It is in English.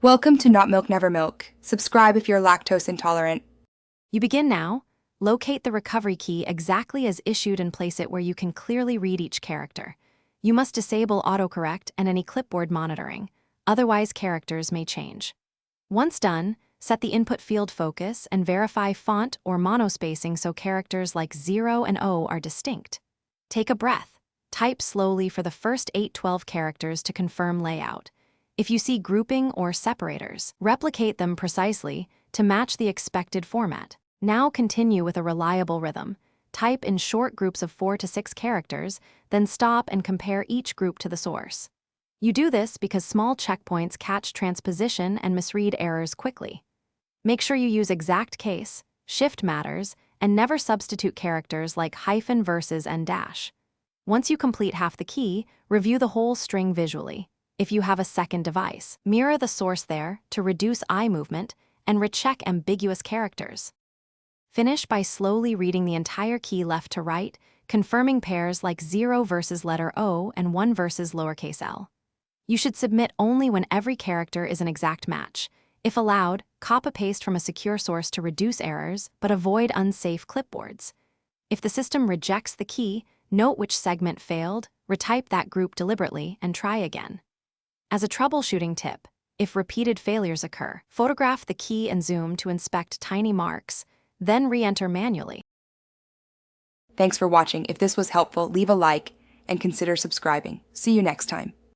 Welcome to Not Milk Never Milk. Subscribe if you're lactose intolerant. You begin now. Locate the recovery key exactly as issued and place it where you can clearly read each character. You must disable autocorrect and any clipboard monitoring, otherwise characters may change. Once done, set the input field focus and verify font or monospacing so characters like 0 and O are distinct. Take a breath. Type slowly for the first 8-12 characters to confirm layout. If you see grouping or separators, replicate them precisely to match the expected format. Now continue with a reliable rhythm. Type in short groups of 4 to 6 characters, then stop and compare each group to the source. You do this because small checkpoints catch transposition and misread errors quickly. Make sure you use exact case, shift matters, and never substitute characters like hyphen, verses, and dash. Once you complete half the key, review the whole string visually. If you have a second device, mirror the source there to reduce eye movement and recheck ambiguous characters. Finish by slowly reading the entire key left to right, confirming pairs like 0 versus letter O and 1 versus lowercase l. You should submit only when every character is an exact match. If allowed, copy-paste from a secure source to reduce errors, but avoid unsafe clipboards. If the system rejects the key, note which segment failed, retype that group deliberately, and try again. As a troubleshooting tip, if repeated failures occur, photograph the key and zoom to inspect tiny marks, then re-enter manually. Thanks for watching. If this was helpful, leave a like and consider subscribing. See you next time.